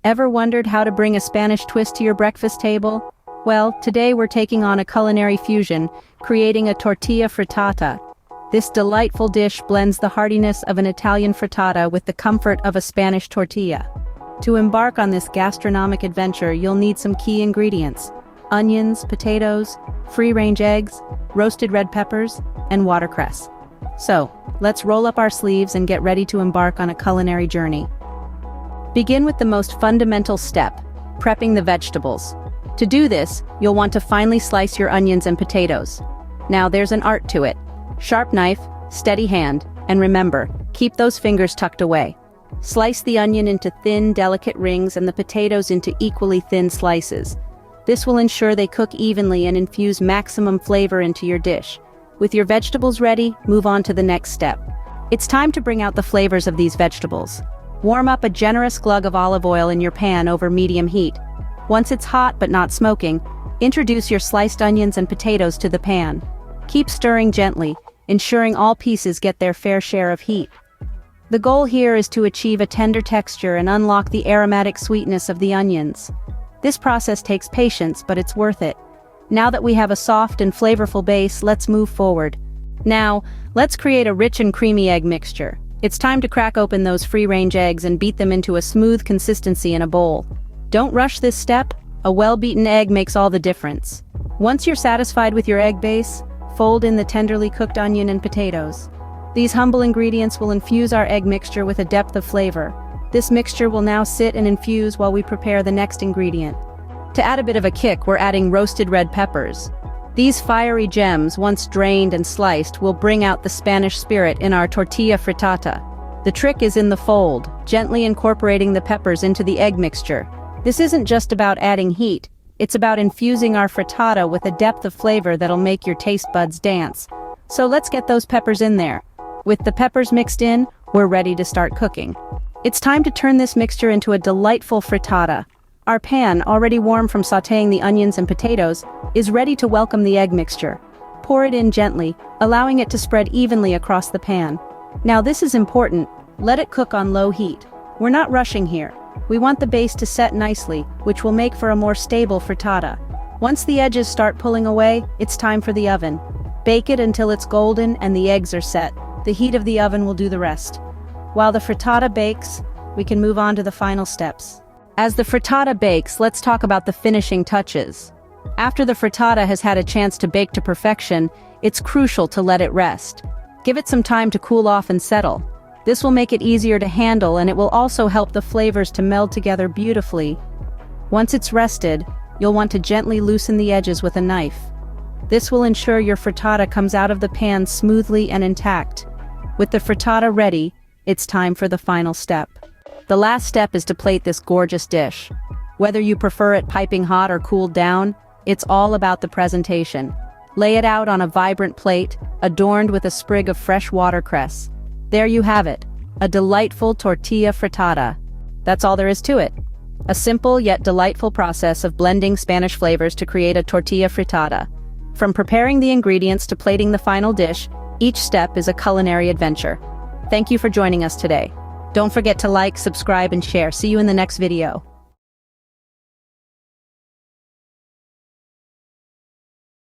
Ever wondered how to bring a Spanish twist to your breakfast table? Well, today we're taking on a culinary fusion, creating a tortilla frittata. This delightful dish blends the heartiness of an Italian frittata with the comfort of a Spanish tortilla. To embark on this gastronomic adventure, you'll need some key ingredients: onions, potatoes, free-range eggs, roasted red peppers, and watercress. So, let's roll up our sleeves and get ready to embark on a culinary journey. Begin with the most fundamental step, prepping the vegetables. To do this, you'll want to finely slice your onions and potatoes. Now there's an art to it. Sharp knife, steady hand, and remember, keep those fingers tucked away. Slice the onion into thin, delicate rings and the potatoes into equally thin slices. This will ensure they cook evenly and infuse maximum flavor into your dish. With your vegetables ready, move on to the next step. It's time to bring out the flavors of these vegetables. Warm up a generous glug of olive oil in your pan over medium heat. Once it's hot but not smoking, introduce your sliced onions and potatoes to the pan. Keep stirring gently, ensuring all pieces get their fair share of heat. The goal here is to achieve a tender texture and unlock the aromatic sweetness of the onions. This process takes patience, but it's worth it. Now that we have a soft and flavorful base, let's move forward. Now, let's create a rich and creamy egg mixture. It's time to crack open those free-range eggs and beat them into a smooth consistency in a bowl. Don't rush this step. A well-beaten egg makes all the difference. Once you're satisfied with your egg base, fold in the tenderly cooked onion and potatoes. These humble ingredients will infuse our egg mixture with a depth of flavor. This mixture will now sit and infuse while we prepare the next ingredient. To add a bit of a kick, we're adding roasted red peppers. These fiery gems, once drained and sliced, will bring out the Spanish spirit in our tortilla frittata. The trick is in the fold, gently incorporating the peppers into the egg mixture. This isn't just about adding heat, it's about infusing our frittata with a depth of flavor that'll make your taste buds dance. So let's get those peppers in there. With the peppers mixed in, we're ready to start cooking. It's time to turn this mixture into a delightful frittata. Our pan, already warm from sautéing the onions and potatoes, is ready to welcome the egg mixture. Pour it in gently, allowing it to spread evenly across the pan. Now this is important, let it cook on low heat. We're not rushing here. We want the base to set nicely, which will make for a more stable frittata. Once the edges start pulling away, it's time for the oven. Bake it until it's golden and the eggs are set. The heat of the oven will do the rest. While the frittata bakes, we can move on to the final steps. As the frittata bakes, let's talk about the finishing touches. After the frittata has had a chance to bake to perfection, it's crucial to let it rest. Give it some time to cool off and settle. This will make it easier to handle, and it will also help the flavors to meld together beautifully. Once it's rested, you'll want to gently loosen the edges with a knife. This will ensure your frittata comes out of the pan smoothly and intact. With the frittata ready, it's time for the final step. The last step is to plate this gorgeous dish. Whether you prefer it piping hot or cooled down, it's all about the presentation. Lay it out on a vibrant plate, adorned with a sprig of fresh watercress. There you have it, a delightful tortilla frittata. That's all there is to it. A simple yet delightful process of blending Spanish flavors to create a tortilla frittata. From preparing the ingredients to plating the final dish, each step is a culinary adventure. Thank you for joining us today. Don't forget to like, subscribe, and share. See you in the next video.